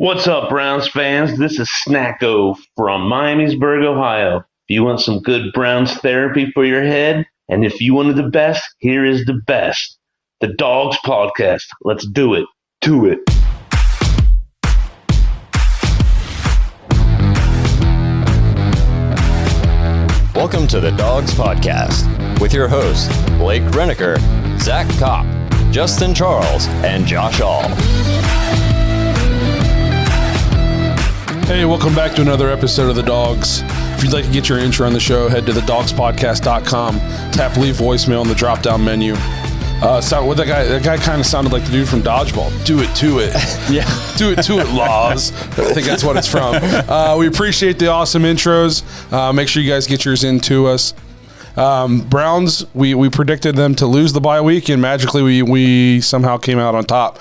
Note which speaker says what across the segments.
Speaker 1: What's up, Browns fans? This is Snacko from Miamisburg, Ohio. If you want some good Browns therapy for your head, and if you wanted the best, here is the best. The Dawgs Podcast. Let's do it. Do it.
Speaker 2: Welcome to the Dawgs Podcast with your hosts, Blake Reneker, Zach Kopp, Justin Charles, and Josh All.
Speaker 3: Hey, welcome back to another episode of The Dawgs. If you'd like to get your intro on the show, head to thedawgspodcast.com, tap leave voicemail in the drop-down menu. That guy kind of sounded like the dude from Dodgeball. Do it to it.
Speaker 2: Yeah.
Speaker 3: Do it to it, Laws. I think that's what it's from. We appreciate the awesome intros. Make sure you guys get yours into us. Browns, we predicted them to lose the bye week, and magically we somehow came out on top.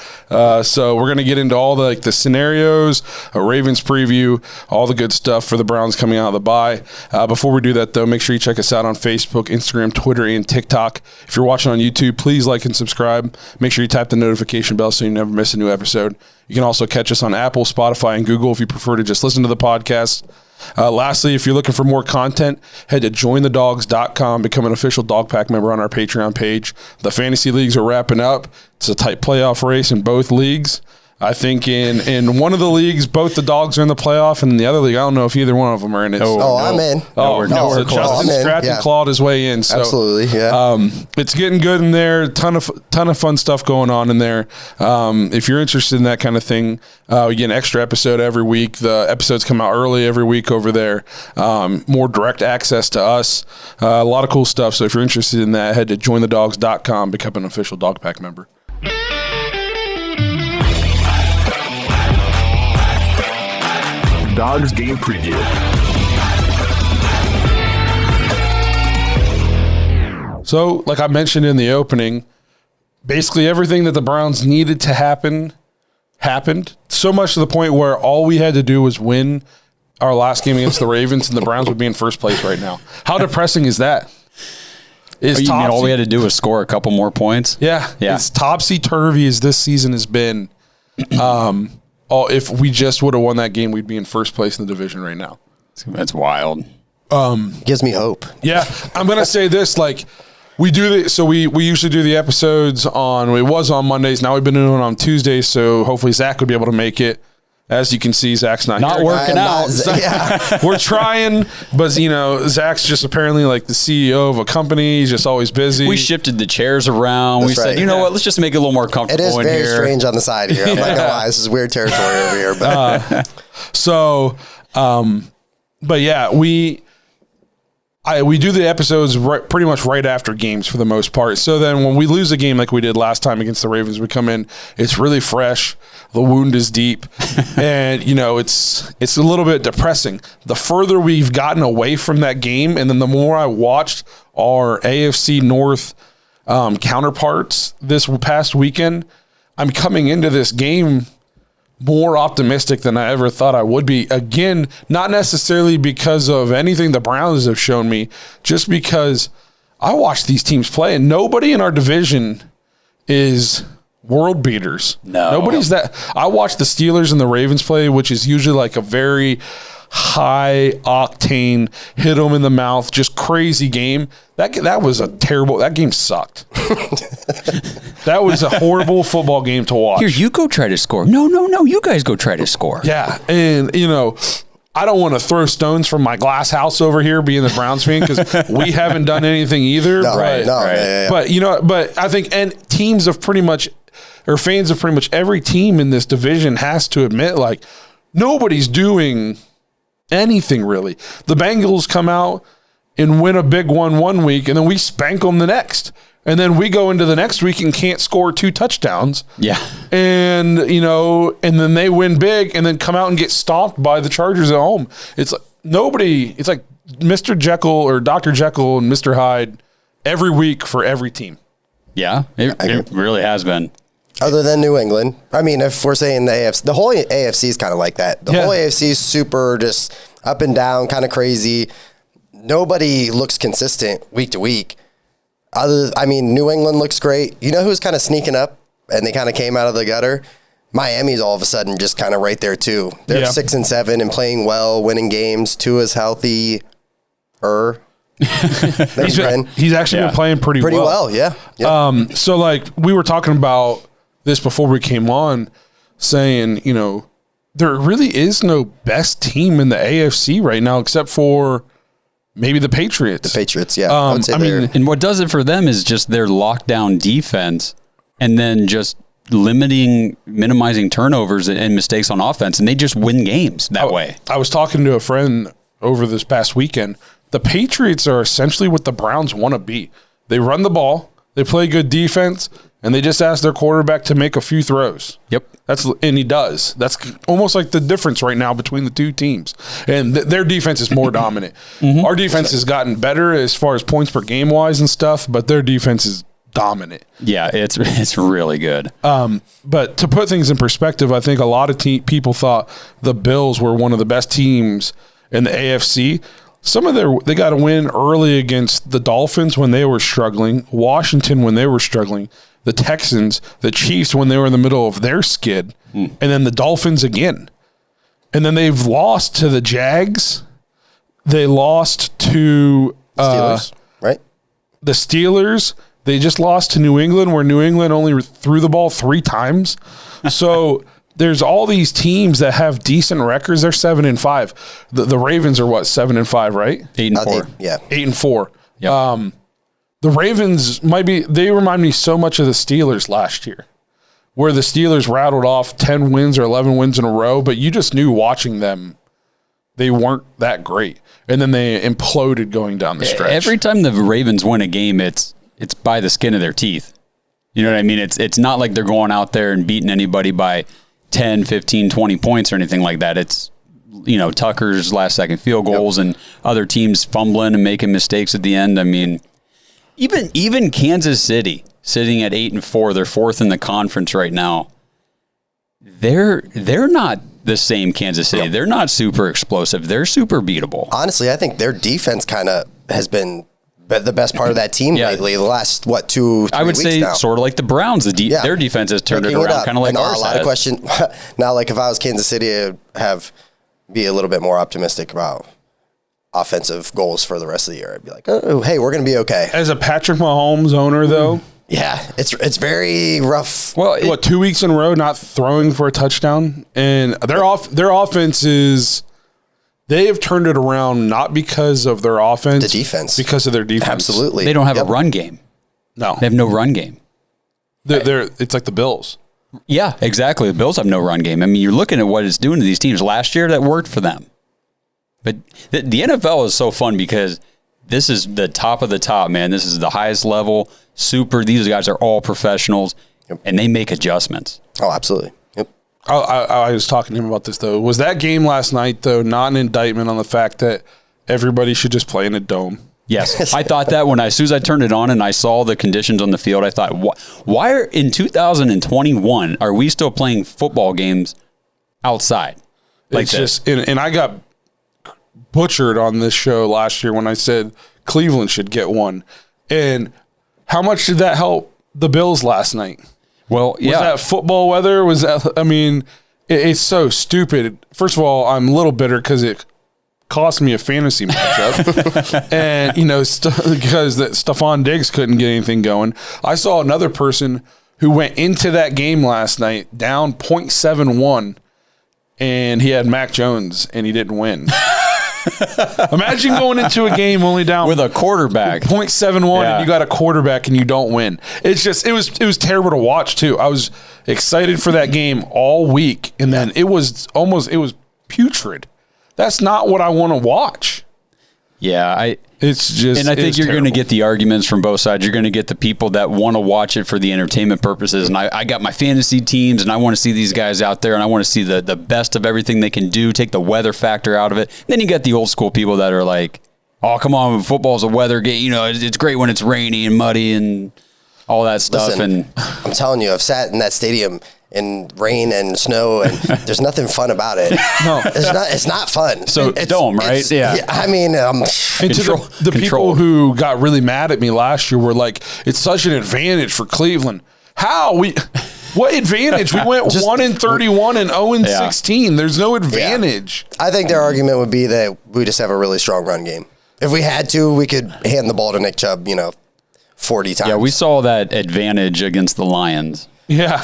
Speaker 3: So we're going to get into all the scenarios, a Ravens preview, all the good stuff for the Browns coming out of the bye. Before we do that, though, make sure you check us out on Facebook, Instagram, Twitter, and TikTok. If you're watching on YouTube, please like and subscribe. Make sure you tap the notification bell so you never miss a new episode. You can also catch us on Apple, Spotify, and Google if you prefer to just listen to the podcast. Lastly, if you're looking for more content, head to jointhedawgs.com, become an official Dog Pack member on our Patreon page. The fantasy leagues are wrapping up. It's a tight playoff race in both leagues. I think in one of the leagues, both the Dogs are in the playoff, and in the other league, I don't know if either one of them are in it.
Speaker 4: I'm in.
Speaker 3: So Justin Stratton clawed his way in. So,
Speaker 4: absolutely, yeah.
Speaker 3: It's getting good in there. Ton of fun stuff going on in there. If you're interested in that kind of thing, we get an extra episode every week. The episodes come out early every week over there. More direct access to us. A lot of cool stuff. So if you're interested in that, head to jointhedawgs.com, become an official Dog Pack member.
Speaker 5: Dawgs game preview.
Speaker 3: So, like I mentioned in the opening, basically everything that the Browns needed to happen happened. So much to the point where all we had to do was win our last game against the Ravens, and the Browns would be in first place right now. How depressing is that?
Speaker 2: You mean all we had to do was score a couple more points?
Speaker 3: Yeah. As topsy-turvy as this season has been, if we just would have won that game, we'd be in first place in the division right now.
Speaker 2: That's wild.
Speaker 4: Gives me hope.
Speaker 3: Yeah, I'm gonna say this: we do the, so we usually do the episodes on. It was on Mondays. Now we've been doing it on Tuesdays. So hopefully Zach would be able to make it. As you can see, Zach's not here.
Speaker 2: Working out.
Speaker 3: We're trying, but Zach's just apparently like the CEO of a company. He's just always busy.
Speaker 2: We shifted the chairs around.
Speaker 4: That's
Speaker 2: said, you know what? Let's just make it a little more comfortable.
Speaker 4: It is very
Speaker 2: here.
Speaker 4: strange on the side here. I'm not gonna lie. This is weird territory over here. But
Speaker 3: but yeah, we do the episodes pretty much right after games for the most part. So then when we lose a game like we did last time against the Ravens, we come in, it's really fresh. The wound is deep. And, it's a little bit depressing. The further we've gotten away from that game, and then the more I watched our AFC North counterparts this past weekend, I'm coming into this game more optimistic than I ever thought I would be. Again, not necessarily because of anything the Browns have shown me, just because I watch these teams play, and nobody in our division is world beaters. Nobody's that. I watch the Steelers and the Ravens play, which is usually like a very high octane, hit them in the mouth, just crazy game. That was a terrible. That game sucked. That was a horrible football game to watch.
Speaker 2: Here, you go try to score. No, you guys go try to score.
Speaker 3: Yeah, and I don't want to throw stones from my glass house over here, being the Browns fan, because we haven't done anything either.
Speaker 4: Right.
Speaker 3: But but I think teams of pretty much, or fans of pretty much every team in this division has to admit, nobody's doing anything really. The Bengals come out and win a big one week, and then we spank them the next. And then we go into the next week and can't score 2 touchdowns.
Speaker 2: Yeah.
Speaker 3: And, and then they win big and then come out and get stomped by the Chargers at home. It's like it's like Mr. Jekyll or Dr. Jekyll and Mr. Hyde every week for every team.
Speaker 2: Yeah, it really has been.
Speaker 4: Other than New England. I mean, if we're saying the AFC, the whole AFC is kind of like that. The whole AFC is super just up and down, kind of crazy. Nobody looks consistent week to week. New England looks great. You know who's kind of sneaking up and they kind of came out of the gutter? Miami's all of a sudden just kind of right there too. They're 6-7 and playing well, winning games. Tua's healthy.
Speaker 3: He's actually been playing pretty well.
Speaker 4: Yeah.
Speaker 3: So like we were talking about this before we came on, saying, you know, there really is no best team in the AFC right now except for maybe the Patriots.
Speaker 4: I
Speaker 2: mean, and what does it for them is just their lockdown defense, and then just minimizing turnovers and mistakes on offense, and they just win games that way.
Speaker 3: I was talking to a friend over this past weekend. The Patriots are essentially what the Browns want to be. They run the ball, they play good defense, and they just ask their quarterback to make a few throws.
Speaker 2: Yep.
Speaker 3: And he does. That's almost like the difference right now between the two teams. And their defense is more dominant. Our defense has gotten better as far as points per game wise and stuff, but their defense is dominant.
Speaker 2: Yeah, it's really good.
Speaker 3: But to put things in perspective, I think a lot of people thought the Bills were one of the best teams in the AFC. They got a win early against the Dolphins when they were struggling, Washington when they were struggling, the Texans, the Chiefs when they were in the middle of their skid, and then the Dolphins again. And then they've lost to the Jags. They lost to
Speaker 4: Steelers, right?
Speaker 3: The Steelers. They just lost to New England, where New England only threw the ball 3 times. So there's all these teams that have decent records. They're 7-5. The Ravens are what, 7-5, right?
Speaker 2: 8-4.
Speaker 3: 8-4.
Speaker 2: Yep.
Speaker 3: The Ravens they remind me so much of the Steelers last year, where the Steelers rattled off 10 wins or 11 wins in a row, but you just knew watching them, they weren't that great. And then they imploded going down the stretch.
Speaker 2: Every time the Ravens win a game, it's by the skin of their teeth. You know what I mean? It's not like they're going out there and beating anybody by 10, 15, 20 points or anything like that. It's, you know, Tucker's last second field goals and other teams fumbling and making mistakes at the end. I mean, even Kansas City sitting at 8-4, they're 4th in the conference right now. They're not the same Kansas City. They're not super explosive. They're super beatable.
Speaker 4: Honestly, I think their defense kind of has been the best part of that team lately. The last 2-3 weeks
Speaker 2: I would say
Speaker 4: now.
Speaker 2: Sort of like the Browns. Their defense has turned it around, kind of like ours.
Speaker 4: A lot of question. Now, like if I was Kansas City, I'd be a little bit more optimistic about offensive goals for the rest of the year. I'd be like, oh, hey, we're going to be okay.
Speaker 3: As a Patrick Mahomes owner, though,
Speaker 4: yeah, it's very rough.
Speaker 3: Well, 2 weeks in a row not throwing for a touchdown, and their offense is. They have turned it around not because of their offense,
Speaker 4: the defense,
Speaker 3: because of their defense.
Speaker 4: Absolutely,
Speaker 2: they don't have a run game.
Speaker 3: No,
Speaker 2: they have no run game.
Speaker 3: It's like the Bills.
Speaker 2: Yeah, exactly. The Bills have no run game. I mean, you're looking at what it's doing to these teams. Last year, that worked for them. But the NFL is so fun because this is the top of the top, man. This is the highest level. These guys are all professionals, and they make adjustments.
Speaker 4: Oh, absolutely.
Speaker 3: I was talking to him about this, though. Was that game last night, though, not an indictment on the fact that everybody should just play in a dome?
Speaker 2: Yes. I thought that as soon as I turned it on and I saw the conditions on the field, I thought, why in 2021 are we still playing football games outside? Like
Speaker 3: it's just, and I got butchered on this show last year when I said Cleveland should get one. And how much did that help the Bills last night?
Speaker 2: Well, yeah.
Speaker 3: Was that football weather? It's so stupid. First of all, I'm a little bitter because it cost me a fantasy matchup. And, because Stephon Diggs couldn't get anything going. I saw another person who went into that game last night down 0.71, and he had Mac Jones, and he didn't win. Imagine going into a game only down
Speaker 2: with a quarterback
Speaker 3: 0.71 and you got a quarterback and you don't win. It's just it was terrible to watch too. I was excited for that game all week, and then it was putrid. That's not what I want to watch.
Speaker 2: Yeah, I think you're going to get the arguments from both sides. You're going to get the people that want to watch it for the entertainment purposes. And I got my fantasy teams, and I want to see these guys out there, and I want to see the best of everything they can do, take the weather factor out of it. And then you got the old school people that are like, oh, come on, football's a weather game. It's great when it's rainy and muddy and all that stuff.
Speaker 4: Listen, and I'm telling you, I've sat in that stadium in rain and snow, and there's nothing fun about it.
Speaker 3: No,
Speaker 4: it's not fun.
Speaker 2: So it's dome, right?
Speaker 3: Yeah.
Speaker 4: I mean,
Speaker 3: and to the people who got really mad at me last year were like, it's such an advantage for Cleveland. How What advantage? We went 1-31 and 0-16. There's no advantage.
Speaker 4: Yeah. I think their argument would be that we just have a really strong run game. If we had to, we could hand the ball to Nick Chubb, 40 times.
Speaker 2: Yeah, we saw that advantage against the Lions.
Speaker 3: Yeah.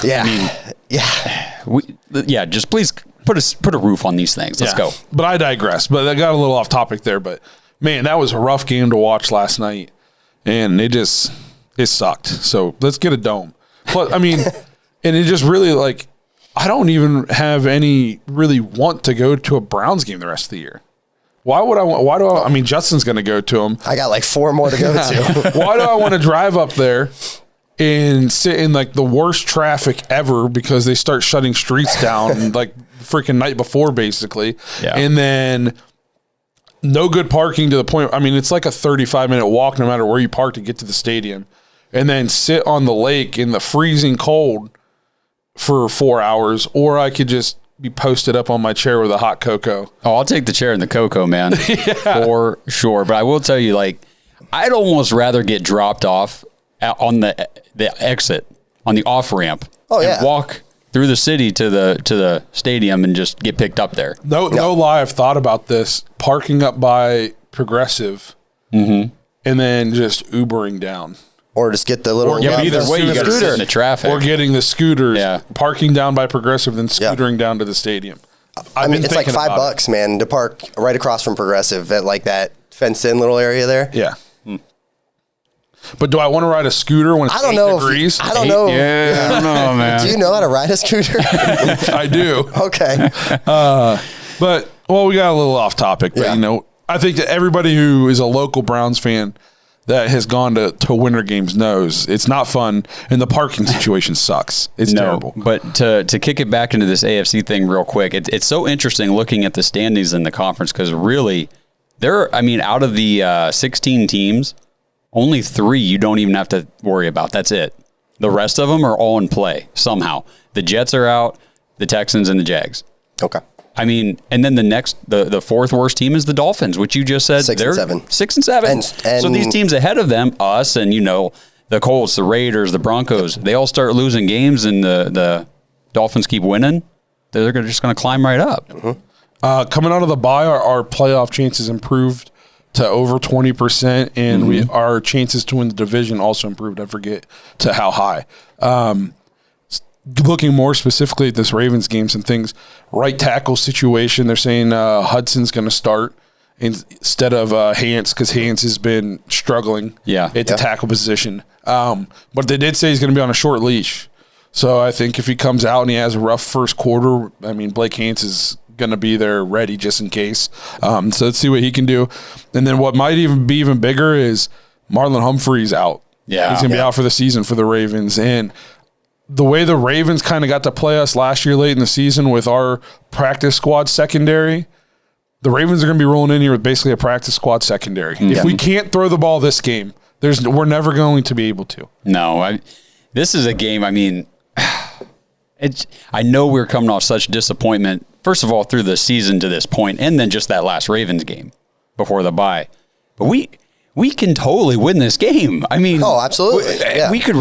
Speaker 2: Just please put a roof on these things. Let's go.
Speaker 3: But I digress. But I got a little off topic there. But, man, that was a rough game to watch last night. And it sucked. So let's get a dome. But, I mean, and it just really, I don't even have any really want to go to a Browns game the rest of the year. I mean, Justin's going to go to them.
Speaker 4: I got 4 more to go to.
Speaker 3: Why do I want to drive up there and sit in the worst traffic ever because they start shutting streets down freaking night before, basically.
Speaker 2: Yeah.
Speaker 3: And then no good parking to the point. I mean, it's like a 35-minute walk no matter where you park to get to the stadium. And then sit on the lake in the freezing cold for 4 hours, or I could just be posted up on my chair with a hot cocoa.
Speaker 2: Oh, I'll take the chair and the cocoa, man, for sure. But I will tell you, I'd almost rather get dropped off on the exit, on the off ramp, and walk through the city to the stadium and just get picked up there.
Speaker 3: No lie, I've thought about this. Parking up by Progressive, and then just Ubering down.
Speaker 4: Or just get the little...
Speaker 2: but either way, you got to sit in the traffic.
Speaker 3: Or getting the scooters, parking down by Progressive, then scootering down to the stadium.
Speaker 4: I mean, it's like $5, man, to park right across from Progressive at that fenced-in little area there.
Speaker 3: Yeah. But do I want to ride a scooter when it's 8 degrees?
Speaker 4: I don't know.
Speaker 2: Yeah, I don't know, man.
Speaker 4: Do you know how to ride a scooter?
Speaker 3: I do.
Speaker 4: Okay.
Speaker 3: But we got a little off topic. But, I think that everybody who is a local Browns fan that has gone to winter games knows it's not fun, and the parking situation sucks. It's terrible.
Speaker 2: But to kick it back into this AFC thing real quick, it's so interesting looking at the standings in the conference because really, out of the 16 teams, only 3 you don't even have to worry about. That's it. The rest of them are all in play somehow. The Jets are out, the Texans, and the Jags.
Speaker 4: Okay.
Speaker 2: I mean, and then the fourth worst team is the Dolphins, which you just said
Speaker 4: 6 and 7.
Speaker 2: 6 and 7.
Speaker 4: And
Speaker 2: so these teams ahead of them, us, and the Colts, the Raiders, the Broncos, they all start losing games, and the Dolphins keep winning. They're just going to climb right up.
Speaker 3: Mm-hmm. Coming out of the bye, our playoff chances improved to over 20%, and our chances to win the division also improved. I forget to how high. Looking more specifically at this Ravens game, some things, right tackle situation, they're saying Hudson's going to start instead of Hance because Hance has been struggling at the tackle position. But they did say he's going to be on a short leash. So I think if he comes out and he has a rough first quarter, I mean, Blake Hance is going to be there ready just in case. So let's see what he can do. And then what might even be even bigger is Marlon Humphrey's out.
Speaker 2: Yeah.
Speaker 3: He's going to be out for the season for the Ravens. And the way the Ravens kind of got to play us last year late in the season with our practice squad secondary, the Ravens are going to be rolling in here with basically a practice squad secondary. If we can't throw the ball this game, we're never going to be able to.
Speaker 2: No, this is a game, I mean, I know we're coming off such disappointment, first of all, through the season to this point, and then just that last Ravens game before the bye. But we can totally win this game. I mean,
Speaker 4: absolutely.
Speaker 2: We could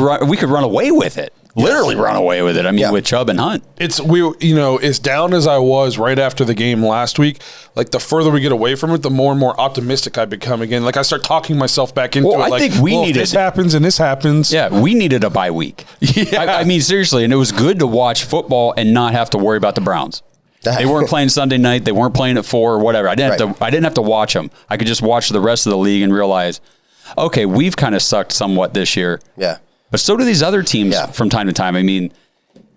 Speaker 2: run away with it. Literally run away with it. I mean, with Chubb and Hunt.
Speaker 3: As down as I was right after the game last week, the further we get away from it, the more and more optimistic I become again. I start talking myself back into it.
Speaker 2: I think we needed
Speaker 3: this happens and this happens.
Speaker 2: Yeah, we needed a bye week. Yeah. I mean, seriously, and it was good to watch football and not have to worry about the Browns. They weren't playing Sunday night. They weren't playing at 4 or whatever. I didn't have to watch them. I could just watch the rest of the league and realize, okay, we've kind of sucked somewhat this year.
Speaker 4: Yeah.
Speaker 2: But so do these other teams from time to time. I mean,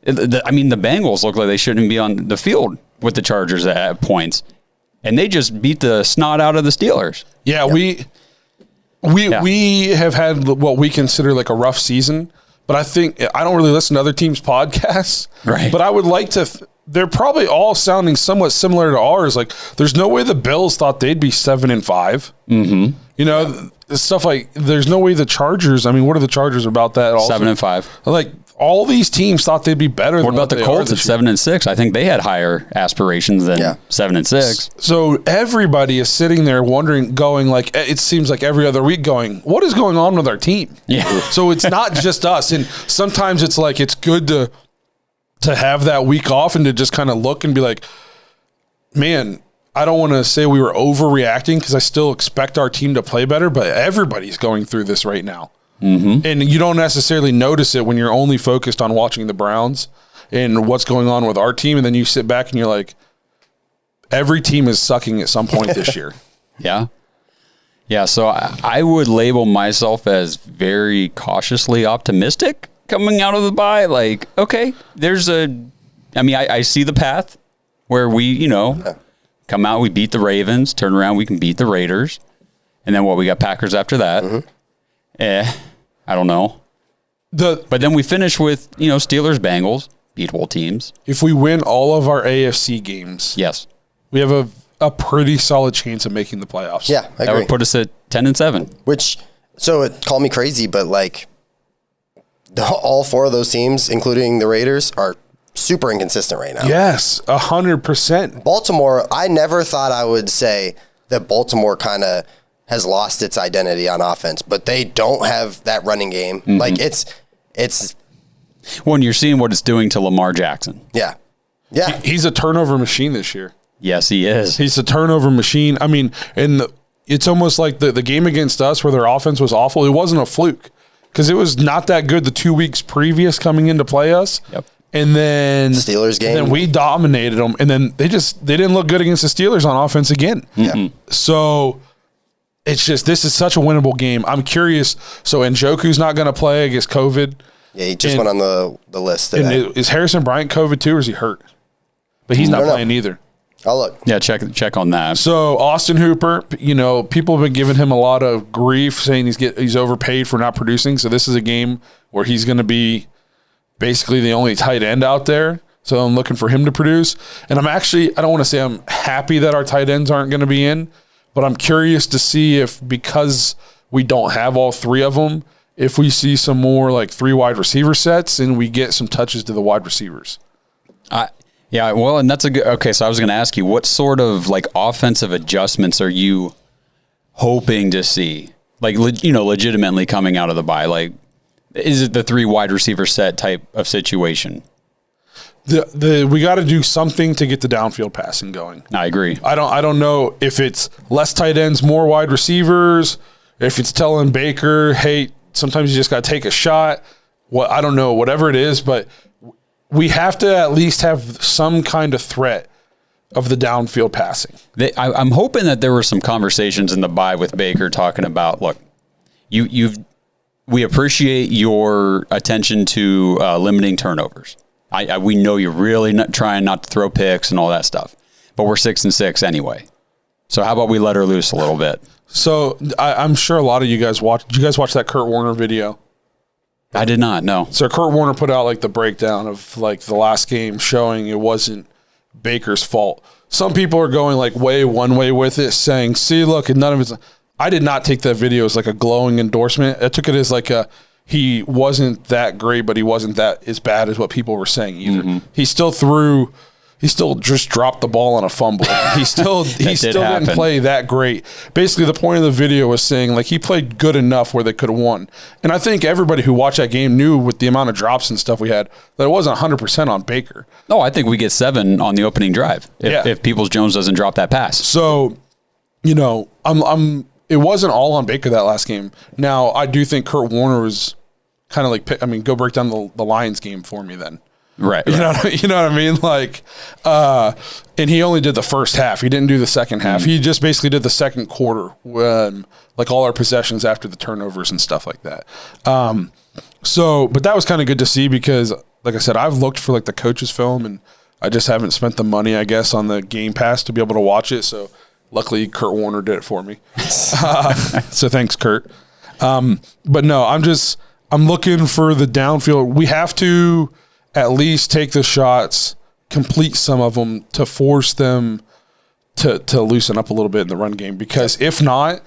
Speaker 2: the Bengals look like they shouldn't be on the field with the Chargers at points, and they just beat the snot out of the Steelers.
Speaker 3: Yeah, we have had what we consider a rough season, but I think I don't really listen to other teams' podcasts.
Speaker 2: Right.
Speaker 3: But I would like to. They're probably all sounding somewhat similar to ours. There's no way the Bills thought they'd be 7-5. Mm-hmm. Stuff there's no way the Chargers. I mean, what are the Chargers about that? Also?
Speaker 2: 7-5.
Speaker 3: All these teams thought they'd be better.
Speaker 2: What about the Colts at 7-6? I think they had higher aspirations than 7-6.
Speaker 3: So everybody is sitting there wondering, going it seems like every other week, going, what is going on with our team?
Speaker 2: Yeah.
Speaker 3: So it's not just us, and sometimes it's it's good to to have that week off and to just kind of look and be like, man, I don't want to say we were overreacting because I still expect our team to play better, but everybody's going through this right now. Mm-hmm. And you don't necessarily notice it when you're only focused on watching the Browns and what's going on with our team. And then you sit back and you're like, every team is sucking at some point this year.
Speaker 2: Yeah. Yeah. So I would label myself as very cautiously optimistic coming out of the bye. Like, okay, I see the path where we, come out, we beat the Ravens, turn around, we can beat the Raiders. And then we got Packers after that. Mm-hmm. I don't know. But then we finish with, Steelers, Bengals, beatable teams.
Speaker 3: If we win all of our AFC games,
Speaker 2: yes, we
Speaker 3: have a pretty solid chance of making the playoffs.
Speaker 4: Yeah, I agree.
Speaker 2: That would put us at 10-7.
Speaker 4: Call me crazy, but all 4 of those teams, including the Raiders, are super inconsistent right now.
Speaker 3: Yes, 100%.
Speaker 4: Baltimore, I never thought I would say that Baltimore kind of has lost its identity on offense, but they don't have that running game. Mm-hmm. It's
Speaker 2: well, and you're seeing what it's doing to Lamar Jackson.
Speaker 4: Yeah.
Speaker 3: He's a turnover machine this year.
Speaker 2: Yes, he is.
Speaker 3: He's a turnover machine. I mean, it's almost like the game against us where their offense was awful. It wasn't a fluke because it was not that good the 2 weeks previous coming in to play us.
Speaker 2: Yep.
Speaker 3: And then
Speaker 4: Steelers game.
Speaker 3: And then we dominated them. And then they didn't look good against the Steelers on offense again.
Speaker 2: Mm-mm.
Speaker 3: So it's just, this is such a winnable game. I'm curious. So Njoku's not going to play against COVID.
Speaker 4: Yeah, he just went on the list today.
Speaker 3: And is Harrison Bryant COVID too, or is he hurt? But he's not playing either.
Speaker 4: I'll look.
Speaker 2: Yeah, check on that.
Speaker 3: So Austin Hooper, people have been giving him a lot of grief, saying he's overpaid for not producing. So this is a game where he's going to be basically the only tight end out there. So I'm looking for him to produce. And I don't want to say I'm happy that our tight ends aren't going to be in, but I'm curious to see if, because we don't have all 3 of them, if we see some more 3 wide receiver sets and we get some touches to the wide receivers.
Speaker 2: Yeah, well, and that's a good. Okay, so I was going to ask you, what sort of offensive adjustments are you hoping to see? Legitimately coming out of the bye. Is it the 3 wide receiver set type of situation?
Speaker 3: We got to do something to get the downfield passing going.
Speaker 2: I agree.
Speaker 3: I don't know if it's less tight ends, more wide receivers. If it's telling Baker, hey, sometimes you just got to take a shot. I don't know, whatever it is, but we have to at least have some kind of threat of the downfield passing.
Speaker 2: I'm hoping that there were some conversations in the bye with Baker talking about, look, we appreciate your attention to limiting turnovers. We know you're really not trying not to throw picks and all that stuff, but we're 6-6 anyway. So how about we let her loose a little bit?
Speaker 3: So I'm sure a lot of you guys watched. Did you guys watch that Kurt Warner video?
Speaker 2: I did not, no.
Speaker 3: So Kurt Warner put out the breakdown of the last game, showing it wasn't Baker's fault. Some people are going way one way with it, saying, see, look, and none of it's. I did not take that video as a glowing endorsement. I took it as he wasn't that great, but he wasn't that as bad as what people were saying either. Mm-hmm. He still just dropped the ball on a fumble. He still didn't play that great. Basically, the point of the video was saying he played good enough where they could have won. And I think everybody who watched that game knew, with the amount of drops and stuff we had, that it wasn't 100% on Baker.
Speaker 2: No, I think we get 7 on the opening drive if Peoples-Jones doesn't drop that pass.
Speaker 3: So, it wasn't all on Baker that last game. Now, I do think Kurt Warner was kind of go break down the Lions game for me then.
Speaker 2: Right.
Speaker 3: You know what I mean? And he only did the first half. He didn't do the second half. He just basically did the second quarter, all our possessions after the turnovers and stuff like that. But that was kind of good to see because, like I said, I've looked for the coach's film and I just haven't spent the money, I guess, on the Game Pass to be able to watch it. So luckily, Kurt Warner did it for me. So thanks, Kurt. But no, I'm looking for the downfield. We have to at least take the shots, complete some of them to force them to loosen up a little bit in the run game. Because if not,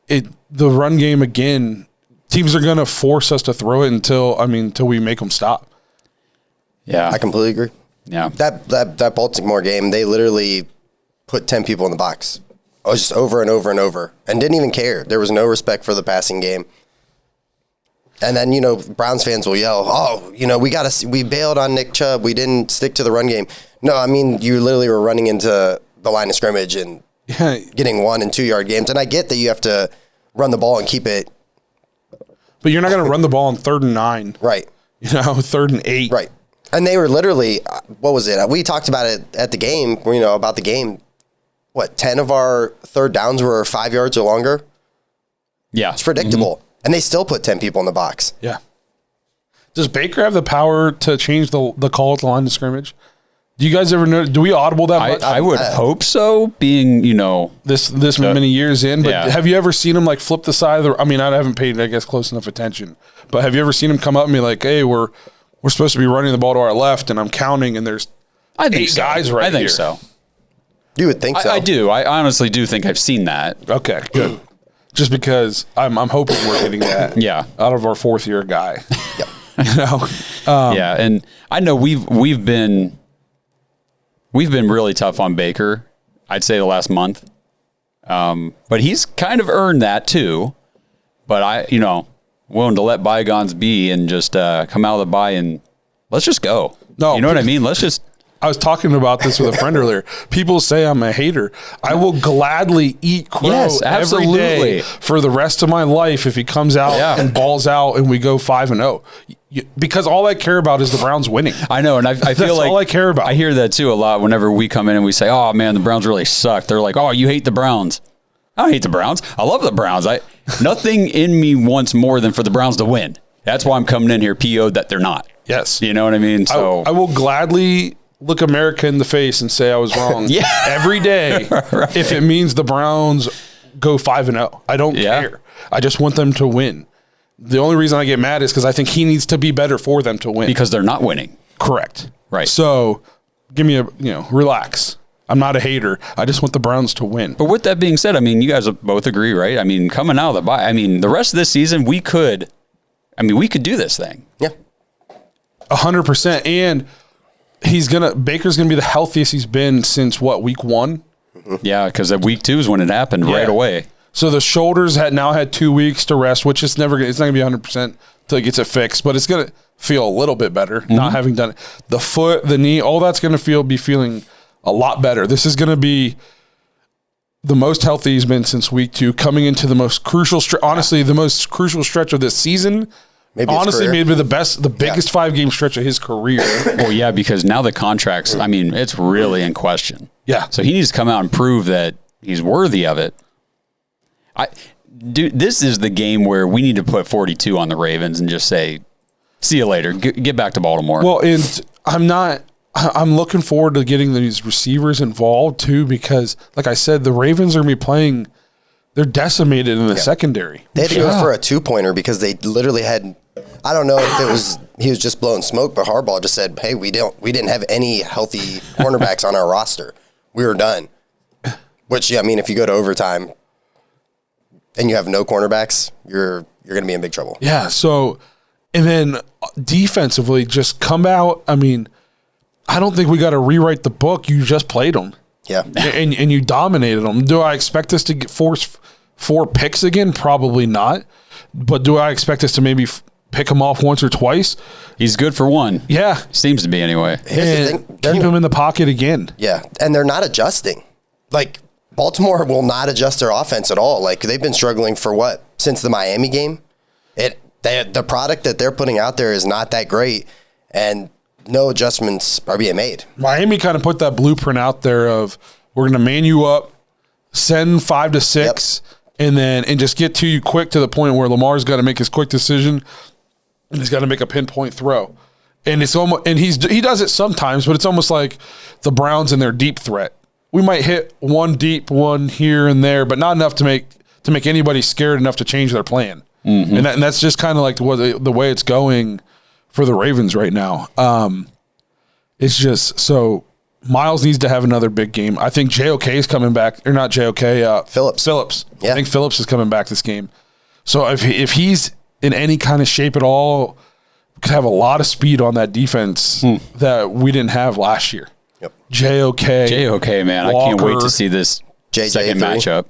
Speaker 3: the run game again, teams are going to force us to throw it until we make them stop.
Speaker 2: Yeah,
Speaker 4: I completely agree.
Speaker 2: Yeah,
Speaker 4: that Baltimore game, they literally put 10 people in the box. It was just over and over and over, and didn't even care. There was no respect for the passing game. And then, Browns fans will yell, oh, we bailed on Nick Chubb. We didn't stick to the run game. No, I mean, you literally were running into the line of scrimmage and getting 1 and 2 yard games. And I get that you have to run the ball and keep it.
Speaker 3: But you're not going to run the ball on 3rd and 9.
Speaker 4: Right.
Speaker 3: 3rd and 8.
Speaker 4: Right. And they were literally, what was it? We talked about it at the game, about the game. 10 of our 3rd downs were 5 yards or longer?
Speaker 2: Yeah.
Speaker 4: It's predictable. Mm-hmm. And they still put 10 people in the box.
Speaker 3: Yeah. Does Baker have the power to change the call at the line of scrimmage? Do you guys ever know? Do we audible that much?
Speaker 2: I would hope so, being,
Speaker 3: this many years in. But have you ever seen him flip the side of the? I mean, I haven't paid, I guess, close enough attention. But have you ever seen him come up and be like, "Hey, we're supposed to be running the ball to our left, and I'm counting, and there's 8 guys right here."
Speaker 2: I think so.
Speaker 4: You would think so.
Speaker 2: I do. I honestly do think I've seen that.
Speaker 3: Okay, good. Just because I'm hoping we're getting that. Out of our 4th year guy.
Speaker 4: Yep.
Speaker 2: Yeah, and I know we've been really tough on Baker, I'd say the last month. But he's kind of earned that too. But willing to let bygones be and just come out of the bye and let's just go.
Speaker 3: No,
Speaker 2: you know what I mean? Let's just.
Speaker 3: I was talking about this with a friend earlier. People say I'm a hater. I will gladly eat crow every day for the rest of my life if he comes out and balls out and we go 5-0. Because all I care about is the Browns winning.
Speaker 2: I know, and I feel like
Speaker 3: all I care about.
Speaker 2: I hear that too a lot whenever we come in and we say, "Oh man, the Browns really suck." They're like, "Oh, you hate the Browns." I don't hate the Browns. I love the Browns. Nothing in me wants more than for the Browns to win. That's why I'm coming in here PO'd that they're not.
Speaker 3: Yes.
Speaker 2: You know what I mean? So
Speaker 3: I will gladly look America in the face and say I was wrong every day if it means the Browns go 5-0. I don't care. I just want them to win. The only reason I get mad is because I think he needs to be better for them to win.
Speaker 2: Because they're not winning.
Speaker 3: Correct.
Speaker 2: Right.
Speaker 3: So give me relax. I'm not a hater. I just want the Browns to win.
Speaker 2: But with that being said, I mean, you guys both agree, right? I mean, coming out of the bye, I mean, the rest of this season, we could do this thing.
Speaker 4: Yeah.
Speaker 3: 100%. And Baker's gonna be the healthiest he's been since week 1?
Speaker 2: Yeah, because at week 2 is when it happened right away.
Speaker 3: So the shoulders now had 2 weeks to rest, which it's not gonna be 100% until he gets it fixed, but it's gonna feel a little bit better not having done it. The foot, the knee, all that's gonna be feeling a lot better. This is gonna be the most healthy he's been since week 2, coming into the most crucial honestly, the most crucial stretch of this season. Maybe the biggest 5-game stretch of his career.
Speaker 2: Well, yeah, because now the contracts, I mean, it's really in question.
Speaker 3: Yeah.
Speaker 2: So he needs to come out and prove that he's worthy of it. This is the game where we need to put 42 on the Ravens and just say, see you later. Get back to Baltimore.
Speaker 3: Well, and I'm looking forward to getting these receivers involved too, because like I said, the Ravens are going to be playing. They're decimated in the secondary.
Speaker 4: They had to go for a 2-pointer because they literally had. I don't know if he was just blowing smoke, but Harbaugh just said, "Hey, we didn't have any healthy cornerbacks on our roster. We were done." Which I mean, if you go to overtime and you have no cornerbacks, you're going to be in big trouble.
Speaker 3: Yeah. So, and then defensively, just come out. I mean, I don't think we got to rewrite the book. You just played them.
Speaker 4: Yeah.
Speaker 3: And you dominated them. Do I expect us to force 4 picks again? Probably not. But do I expect us to maybe pick him off once or twice?
Speaker 2: He's good for one.
Speaker 3: Yeah.
Speaker 2: Seems to be anyway.
Speaker 4: Here's the thing.
Speaker 3: Keep him in the pocket again.
Speaker 4: Yeah. And they're not adjusting. Baltimore will not adjust their offense at all. They've been struggling for since the Miami game. The product that they're putting out there is not that great. And no adjustments are being made.
Speaker 3: Miami kind of put that blueprint out there of we're going to man you up, send 5 to 6, and just get to you quick to the point where Lamar's got to make his quick decision and he's got to make a pinpoint throw. And it's almost he does it sometimes, but it's almost like the Browns and their deep threat. We might hit one deep, one here and there, but not enough to make anybody scared enough to change their plan. Mm-hmm. And that's just kind of like the way it's going for the Ravens right now. It's just so Miles needs to have another big game. I think JOK is coming back, or not JOK. Phillips. Yeah. I think Phillips is coming back this game. So if he's in any kind of shape at all, we could have a lot of speed on that defense that we didn't have last year.
Speaker 4: Yep.
Speaker 2: JOK, man, Walker, I can't wait to see this second matchup.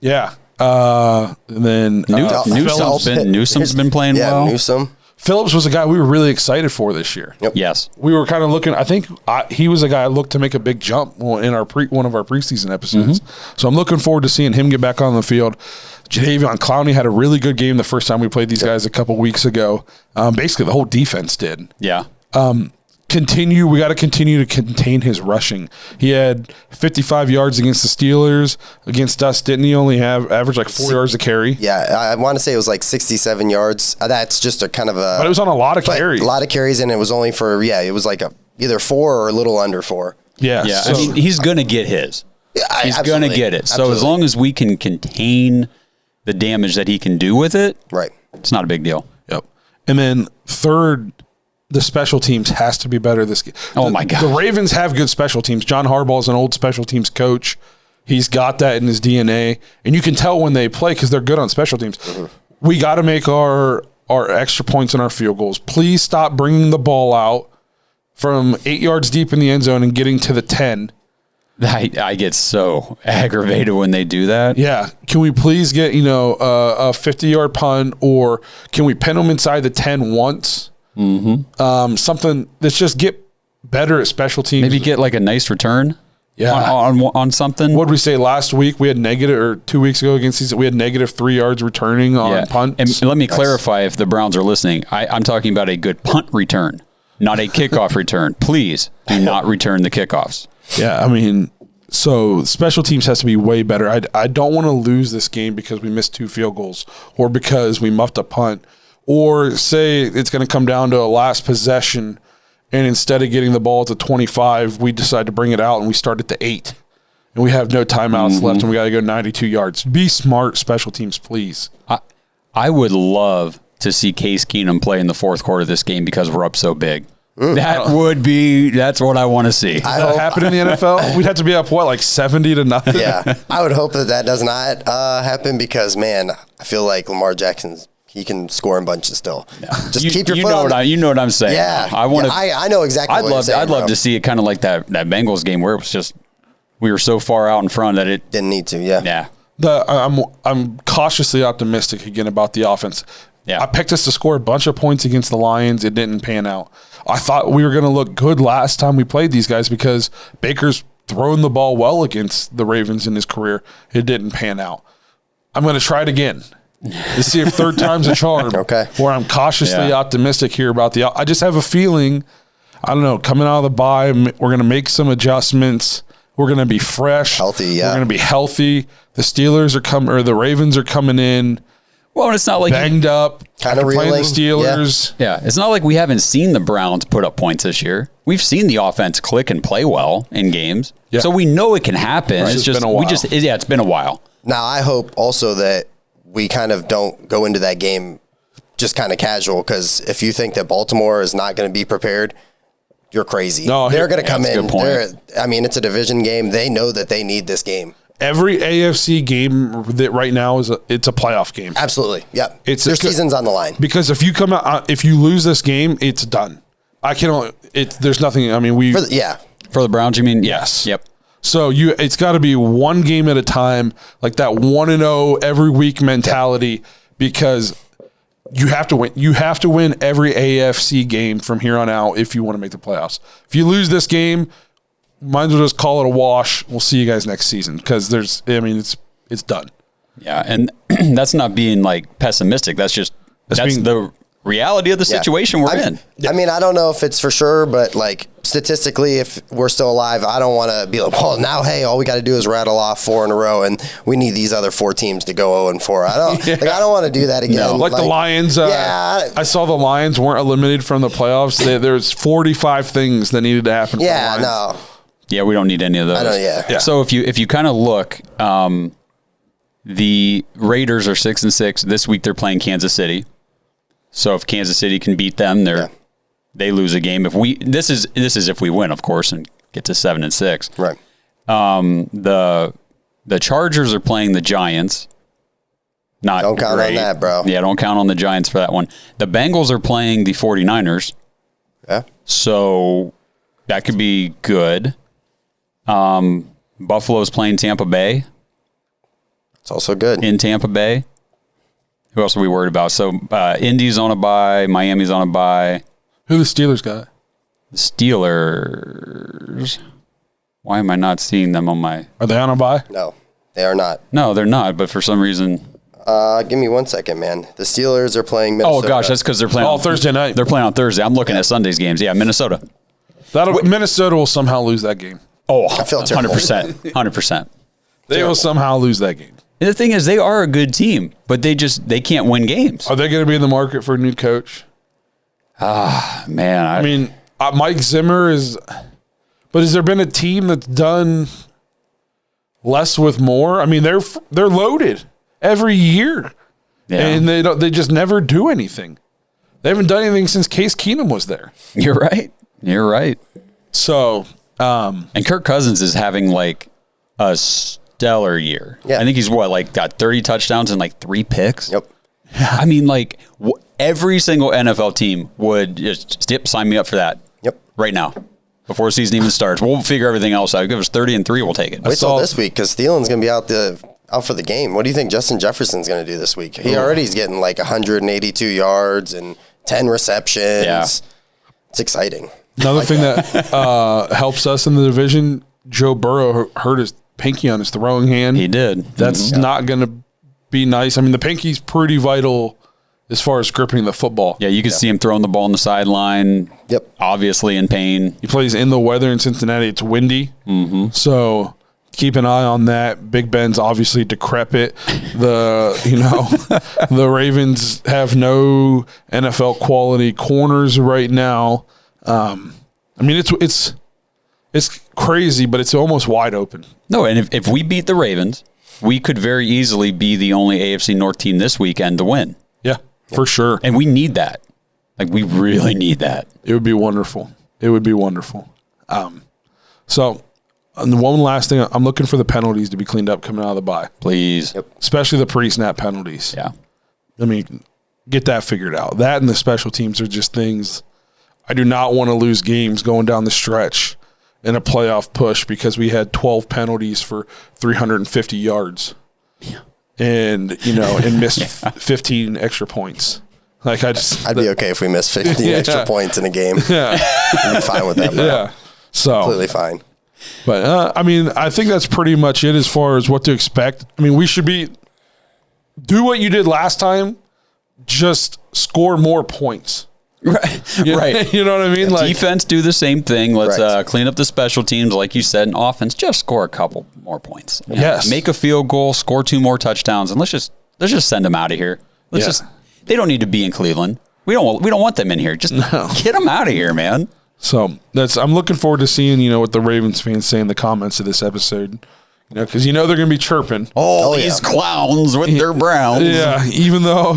Speaker 3: Yeah. And then
Speaker 2: Newsom's been playing well.
Speaker 4: Newsom.
Speaker 3: Phillips was a guy we were really excited for this year.
Speaker 4: Yep.
Speaker 2: Yes.
Speaker 3: We were kind of looking. I think he was a guy I looked to make a big jump in our one of our preseason episodes. So I'm looking forward to seeing him get back on the field. Jadeveon Clowney had a really good game the first time we played these guys a couple weeks ago. Basically, the whole defense did.
Speaker 2: Yeah.
Speaker 3: We got to continue to contain his rushing. He had 55 yards against the Steelers. Against us, didn't he only average like 4 yards a carry?
Speaker 4: Yeah, I want to say it was like 67 yards. That's just a kind of a...
Speaker 3: But it was on a lot of carries.
Speaker 4: A lot of carries, and it was only for, it was like either 4 or a little under 4.
Speaker 3: Yeah.
Speaker 2: Yeah, I mean, he's going to get his.
Speaker 4: Yeah,
Speaker 2: he's going to get it. So as long as we can contain the damage that he can do with it,
Speaker 4: right,
Speaker 2: it's not a big deal.
Speaker 3: Yep. And then third, the special teams has to be better this game.
Speaker 2: Oh, my God.
Speaker 3: The Ravens have good special teams. John Harbaugh is an old special teams coach. He's got that in his DNA. And you can tell when they play because they're good on special teams. Mm-hmm. We got to make our extra points and our field goals. Please stop bringing the ball out from 8 yards deep in the end zone and getting to the 10.
Speaker 2: I get so aggravated when they do that.
Speaker 3: Yeah. Can we please get, a 50-yard punt, or can we pin them inside the 10 once? Mm-hmm. Something. Let's just get better at special teams.
Speaker 2: Maybe get like a nice return.
Speaker 3: Yeah.
Speaker 2: On something.
Speaker 3: What did we say last week? We had negative, or 2 weeks ago against these, we had negative 3 yards returning on punts.
Speaker 2: And let me clarify if the Browns are listening. I'm talking about a good punt return, not a kickoff return. Please do not return the kickoffs.
Speaker 3: Yeah, I mean, so special teams has to be way better. I don't want to lose this game because we missed 2 field goals, or because we muffed a punt, or say it's going to come down to a last possession, and instead of getting the ball at the 25, we decide to bring it out and we start at the 8, and we have no timeouts left, and we got to go 92 yards. Be smart, special teams, please.
Speaker 2: I would love to see Case Keenum play in the fourth quarter of this game because we're up so big. That's what I want to see.
Speaker 3: Does that happen in the NFL? We'd have to be up, like 70-0?
Speaker 4: Yeah. I would hope that does not happen because, man, I feel like Lamar Jackson's, he can score in bunches still. Yeah. Just keep your foot on.
Speaker 2: You know what I'm saying.
Speaker 4: Yeah. I know exactly what you're saying.
Speaker 2: I'd love to see it kind of like that Bengals game where it was just, we were so far out in front that it
Speaker 4: didn't need to. Yeah.
Speaker 3: I'm cautiously optimistic again about the offense.
Speaker 2: Yeah.
Speaker 3: I picked us to score a bunch of points against the Lions. It didn't pan out. I thought we were going to look good last time we played these guys because Baker's thrown the ball well against the Ravens in his career. It didn't pan out. I'm going to try it again to see if third time's a charm.
Speaker 4: Okay.
Speaker 3: Where I'm cautiously optimistic here about I just have a feeling, I don't know, coming out of the bye, we're going to make some adjustments. We're going to be fresh.
Speaker 4: Healthy, yeah.
Speaker 3: We're going to be healthy. The Ravens are coming in.
Speaker 2: Well, it's not like
Speaker 3: banged up,
Speaker 4: kind of
Speaker 3: playing the
Speaker 4: reeling.
Speaker 3: Steelers.
Speaker 2: Yeah, it's not like we haven't seen the Browns put up points this year. We've seen the offense click and play well in games, so we know it can happen. Right. It's just been a while. It's been a while.
Speaker 4: Now, I hope also that we kind of don't go into that game just kind of casual, because if you think that Baltimore is not going to be prepared, you're crazy. No, they're going to come in. It's a division game. They know that they need this game.
Speaker 3: Every AFC game that right now it's a playoff game.
Speaker 4: Absolutely, yeah. Their season's on the line.
Speaker 3: Because if you lose this game, it's done. There's nothing. I mean,
Speaker 2: for the Browns, you mean?
Speaker 3: Yes.
Speaker 2: Yep.
Speaker 3: So it's got to be one game at a time, like that 1-0 every week mentality, because you have to win. You have to win every AFC game from here on out if you want to make the playoffs. If you lose this game, might as well just call it a wash. We'll see you guys next season, because it's done.
Speaker 2: Yeah, and that's not being like pessimistic. That's the reality of the situation we're in.
Speaker 4: I mean, I don't know if it's for sure, but like statistically, if we're still alive, I don't want to be like, well, now, hey, all we got to do is rattle off 4 in a row, and we need these other 4 teams to go 0-4. I don't want to do that again.
Speaker 3: No. Like the Lions. I saw the Lions weren't eliminated from the playoffs. There's 45 things that needed to happen.
Speaker 4: Yeah, no.
Speaker 2: Yeah, we don't need any of those.
Speaker 4: Yeah.
Speaker 2: So if you kind of look, the Raiders are 6-6 this week. They're playing Kansas City. So if Kansas City can beat them, they lose a game. This is if we win, of course, and get to 7-6.
Speaker 4: Right.
Speaker 2: The Chargers are playing the Giants.
Speaker 4: Don't count on that, bro.
Speaker 2: Yeah, don't count on the Giants for that one. The Bengals are playing the 49ers.
Speaker 4: Yeah.
Speaker 2: So that could be good. Buffalo's playing Tampa Bay.
Speaker 4: It's also good.
Speaker 2: in Tampa Bay. Who else are we worried about? So Indy's on a bye. Miami's on a bye.
Speaker 3: Who the Steelers got?
Speaker 2: The Steelers. Why am I not seeing them on my...
Speaker 3: Are they on a bye?
Speaker 4: No, they are not.
Speaker 2: No, they're not, but for some reason...
Speaker 4: Give me 1 second, man. The Steelers are playing Minnesota.
Speaker 2: Oh, gosh, that's because they're playing on
Speaker 3: Thursday night.
Speaker 2: They're playing on Thursday. I'm looking at Sunday's games. Yeah, Minnesota.
Speaker 3: Minnesota will somehow lose that game.
Speaker 2: Oh,
Speaker 4: I feel terrible.
Speaker 2: 100%. 100%.
Speaker 3: They will somehow lose that game.
Speaker 2: And the thing is, they are a good team, but they can't win games.
Speaker 3: Are they going to be in the market for a new coach?
Speaker 2: Man,
Speaker 3: I mean, Mike Zimmer is... But has there been a team that's done less with more? I mean, they're loaded every year, and they just never do anything. They haven't done anything since Case Keenum was there.
Speaker 2: You're right. You're right.
Speaker 3: So,
Speaker 2: and Kirk Cousins is having like a stellar year.
Speaker 4: Yeah.
Speaker 2: I think he's got 30 touchdowns and like 3 picks.
Speaker 4: Yep.
Speaker 2: I mean, like every single NFL team would just sign me up for that.
Speaker 4: Yep.
Speaker 2: Right now. Before the season even starts. We'll figure everything else out. Give us 30-3, we'll take it.
Speaker 4: Wait till this week because Thielen's going to be out for the game. What do you think Justin Jefferson's going to do this week? He already is getting like 182 yards and 10 receptions.
Speaker 2: Yeah.
Speaker 4: It's exciting.
Speaker 3: another thing that helps us in the division, Joe Burrow hurt his pinky on his throwing hand.
Speaker 2: He did.
Speaker 3: That's not going to be nice. I mean, the pinky's pretty vital as far as gripping the football.
Speaker 2: Yeah, you could see him throwing the ball on the sideline.
Speaker 4: Yep.
Speaker 2: Obviously in pain.
Speaker 3: He plays in the weather in Cincinnati. It's windy. Mm-hmm. So keep an eye on that. Big Ben's obviously decrepit. The Ravens have no NFL quality corners right now. I mean, it's crazy, but it's almost wide open.
Speaker 2: No, and if we beat the Ravens, we could very easily be the only AFC North team this weekend to win.
Speaker 3: Yeah, for sure.
Speaker 2: And we need that. Like, we really need that.
Speaker 3: It would be wonderful. It would be wonderful. So, and one last thing, I'm looking for the penalties to be cleaned up coming out of the bye.
Speaker 2: Please.
Speaker 4: Yep.
Speaker 3: Especially the pre-snap penalties.
Speaker 2: Yeah.
Speaker 3: I mean, get that figured out. That and the special teams are just things. I do not want to lose games going down the stretch in a playoff push because we had 12 penalties for 350 yards.
Speaker 2: Yeah.
Speaker 3: And missed 15 extra points. Like
Speaker 4: I'd be okay if we missed 15 extra points in a game.
Speaker 3: Yeah.
Speaker 4: I'd be fine with that, bro.
Speaker 3: Yeah. So
Speaker 4: Completely fine.
Speaker 3: But I mean, I think that's pretty much it as far as what to expect. I mean, we should do what you did last time, just score more points.
Speaker 2: Right.
Speaker 3: Right. You know what I mean? Like,
Speaker 2: defense, do the same thing. Let's
Speaker 4: Correct.
Speaker 2: clean up the special teams, like you said. And offense, just score a couple more points.
Speaker 3: Yes.
Speaker 2: Make a field goal, score 2 more touchdowns, and let's just send them out of here. They don't need to be in Cleveland. We don't want them in here. Just get them out of here, man.
Speaker 3: So I'm looking forward to seeing, what the Ravens fans say in the comments of this episode. Because they're going to be chirping.
Speaker 2: Oh, these clowns with their Browns.
Speaker 3: Yeah, even though,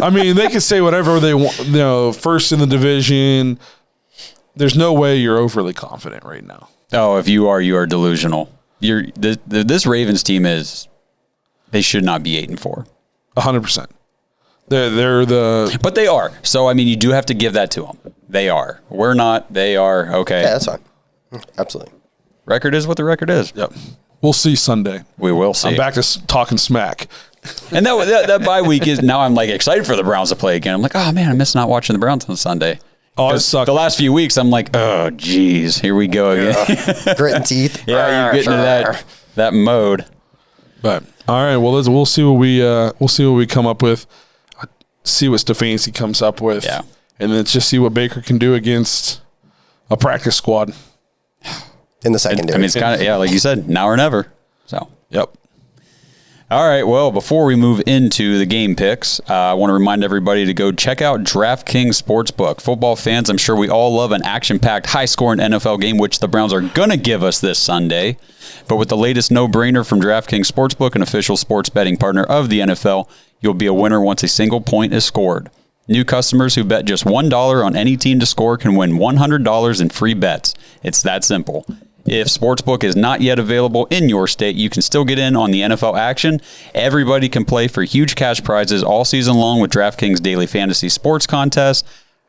Speaker 3: I mean, they can say whatever they want. First in the division. There's no way you're overly confident right now.
Speaker 2: Oh, if you are delusional. This Ravens team they should not be 8-4.
Speaker 3: 100%. They're
Speaker 2: But they are. So, I mean, you do have to give that to them. They are. We're not. They are. Okay.
Speaker 4: Yeah, that's fine. Absolutely.
Speaker 2: Record is what the record is.
Speaker 3: Yep. We'll see Sunday.
Speaker 2: We will see.
Speaker 3: I'm back to talking smack.
Speaker 2: And that bye week is now I'm like excited for the Browns to play again. I'm like, oh man, I miss not watching the Browns on Sunday.
Speaker 3: Oh, it sucked.
Speaker 2: The last few weeks, I'm like, oh geez, here we go again.
Speaker 4: Grit and teeth.
Speaker 2: Yeah, you get into that mode.
Speaker 3: But all right, well, we'll see what we come up with. See what Stefanski comes up with.
Speaker 2: Yeah.
Speaker 3: And then just see what Baker can do against a practice squad.
Speaker 4: In the secondary.
Speaker 2: I mean, it's kind of, like you said, now or never. So,
Speaker 3: yep.
Speaker 2: All right. Well, before we move into the game picks, I want to remind everybody to go check out DraftKings Sportsbook. Football fans, I'm sure we all love an action-packed, high-scoring NFL game, which the Browns are going to give us this Sunday. But with the latest no-brainer from DraftKings Sportsbook, an official sports betting partner of the NFL, you'll be a winner once a single point is scored. New customers who bet just $1 on any team to score can win $100 in free bets. It's that simple. If Sportsbook is not yet available in your state, you can still get in on the NFL action. Everybody can play for huge cash prizes all season long with DraftKings Daily Fantasy Sports Contest.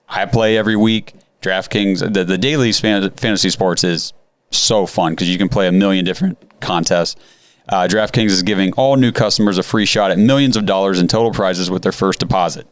Speaker 2: I play every week. DraftKings, the Daily Fantasy Sports is so fun because you can play a million different contests. DraftKings is giving all new customers a free shot at millions of dollars in total prizes with their first deposit.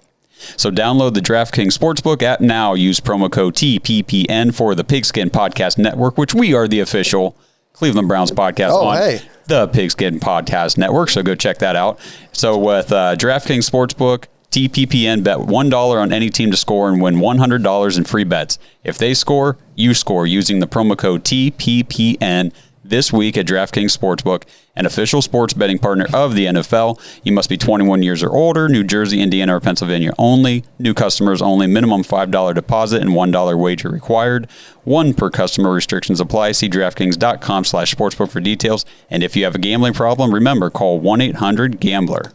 Speaker 2: So download the DraftKings Sportsbook app now. Use promo code TPPN for the Pigskin Podcast Network, which we are the official Cleveland Browns podcast on the Pigskin Podcast Network. So go check that out. So with DraftKings Sportsbook, TPPN, bet $1 on any team to score and win $100 in free bets. If they score, you score using the promo code TPPN this week at DraftKings Sportsbook, an official sports betting partner of the NFL. You must be 21 years or older, New Jersey, Indiana, or Pennsylvania only. New customers only. Minimum $5 deposit and $1 wager required. One per customer. Restrictions apply. See DraftKings.com/sportsbook for details. And if you have a gambling problem, remember, call 1-800-GAMBLER.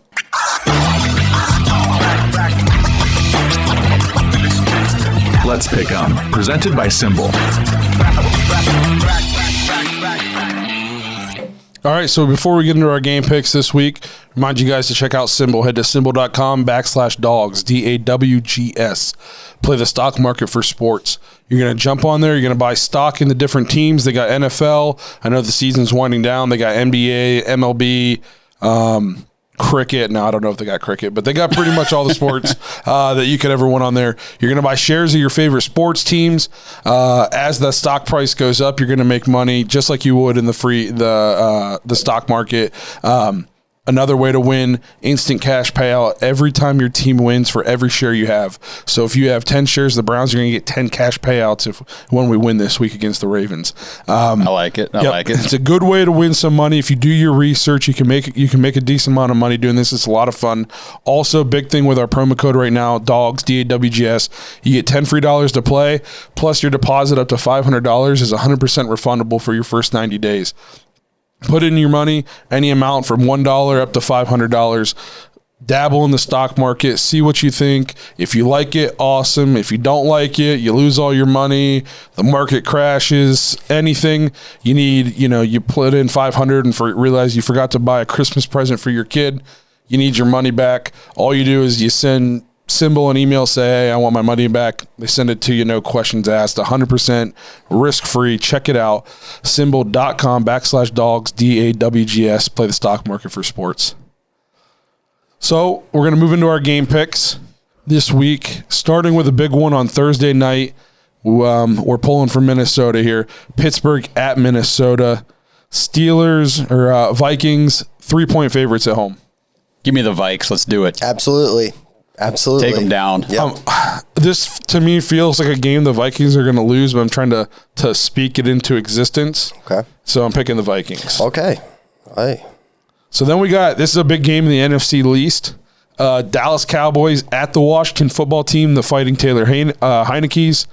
Speaker 5: Let's Pick 'em, presented by SimBull.
Speaker 3: All right, so before we get into our game picks this week, remind you guys to check out SimBull. Head to SimBull.com/Dawgs, DAWGS. Play the stock market for sports. You're going to jump on there. You're going to buy stock in the different teams. They got NFL. I know the season's winding down. They got NBA, MLB, cricket. Now, I don't know if they got cricket, but they got pretty much all the sports that you could ever want on there. You're going to buy shares of your favorite sports teams. As the stock price goes up, you're going to make money just like you would in the stock market. Another way to win, instant cash payout every time your team wins for every share you have. So if you have 10 shares of the Browns, you're going to get 10 cash payouts when we win this week against the Ravens.
Speaker 2: I like it. I like it.
Speaker 3: It's a good way to win some money. If you do your research, you can make a decent amount of money doing this. It's a lot of fun. Also, big thing with our promo code right now, Dawgs, DAWGS, you get $10 free to play, plus your deposit up to $500 is 100% refundable for your first 90 days. Put in your money, any amount from $1 up to $500. Dabble in the stock market, see what you think. If you like it, awesome. If you don't like it, you lose all your money, the market crashes, anything you need, you put in $500 and realize you forgot to buy a Christmas present for your kid, you need your money back. All you do is you send SimBull an email, say, hey, I want my money back. They send it to you, no questions asked, 100% risk-free. Check it out. SimBull.com/Dawgs, DAWGS. Play the stock market for sports. So we're going to move into our game picks this week, starting with a big one on Thursday night. We're pulling from Minnesota here. Pittsburgh at Minnesota. Steelers or Vikings, 3-point favorites at home.
Speaker 2: Give me the Vikes. Let's do it.
Speaker 4: Absolutely.
Speaker 2: Take them down.
Speaker 4: Yep.
Speaker 3: This, to me, feels like a game the Vikings are going to lose, but I'm trying to speak it into existence.
Speaker 4: Okay.
Speaker 3: So I'm picking the Vikings.
Speaker 4: Okay. All right.
Speaker 3: So then this is a big game in the NFC East. Dallas Cowboys at the Washington football team, the Fighting Taylor Heineke's.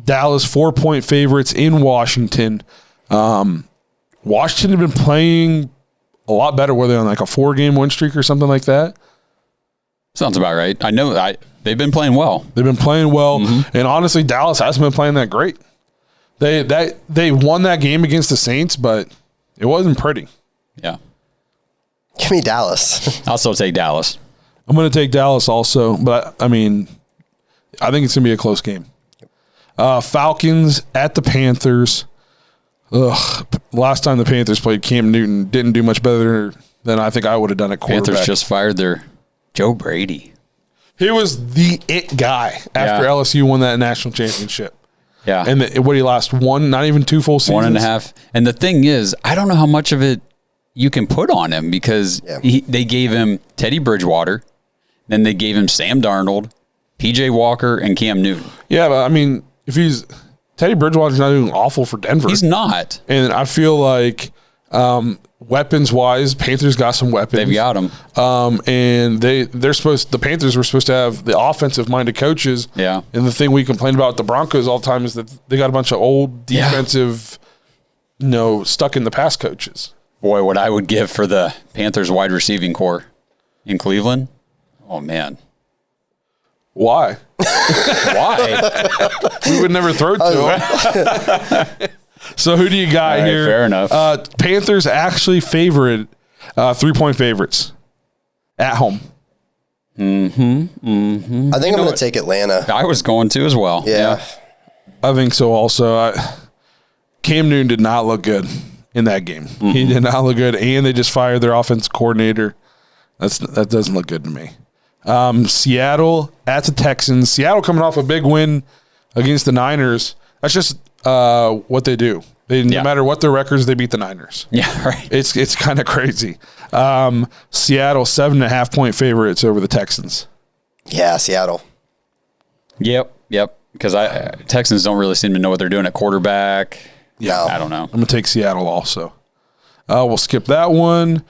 Speaker 3: Dallas 4-point favorites in Washington. Washington have been playing a lot better. Were they on like a 4-game win streak or something like that?
Speaker 2: Sounds about right. I know they've been playing well. And honestly, Dallas hasn't been playing that great. They won that game against the Saints, but it wasn't pretty. Yeah.
Speaker 4: Give me Dallas.
Speaker 2: I'll still take Dallas.
Speaker 3: I'm going to take Dallas also, but I think it's going to be a close game. Falcons at the Panthers. Last time the Panthers played, Cam Newton didn't do much better than I think I would have done at quarterback.
Speaker 2: Panthers just fired their Joe Brady.
Speaker 3: He was the it guy after LSU won that national championship.
Speaker 2: Yeah.
Speaker 3: And what he lost not even 2 full seasons?
Speaker 2: 1.5. And the thing is, I don't know how much of it you can put on him because they gave him Teddy Bridgewater, then they gave him Sam Darnold, PJ Walker, and Cam Newton.
Speaker 3: Yeah, but if he's Teddy Bridgewater's not doing awful for Denver.
Speaker 2: He's not.
Speaker 3: And I feel like weapons-wise, Panthers got some weapons.
Speaker 2: They've got them.
Speaker 3: And the Panthers were supposed to have the offensive-minded coaches.
Speaker 2: Yeah.
Speaker 3: And the thing we complain about the Broncos all the time is that they got a bunch of old defensive, stuck in the past coaches.
Speaker 2: Boy, what I would give for the Panthers wide receiving core in Cleveland. Oh, man.
Speaker 3: Why?
Speaker 2: Why?
Speaker 3: We would never throw to them. So who do you got here?
Speaker 2: Fair enough.
Speaker 3: Panthers actually favored 3-point favorites at home.
Speaker 4: Mm-hmm. I think I'm going to take Atlanta.
Speaker 2: I was going to as well.
Speaker 4: Yeah.
Speaker 3: I think so also. Cam Newton did not look good. in that game. He did not look good, and they just fired their offense coordinator. That doesn't look good to me. Seattle at the Texans. Seattle coming off a big win against the Niners. That's just what they do. No matter what their records, they beat the Niners.
Speaker 2: Yeah, right.
Speaker 3: It's kind of crazy. Seattle 7.5-point favorites over the Texans.
Speaker 4: Yeah, Seattle.
Speaker 2: Yep. Because Texans don't really seem to know what they're doing at quarterback.
Speaker 3: Yeah,
Speaker 2: I don't know.
Speaker 3: I'm gonna take Seattle also. We'll skip that one.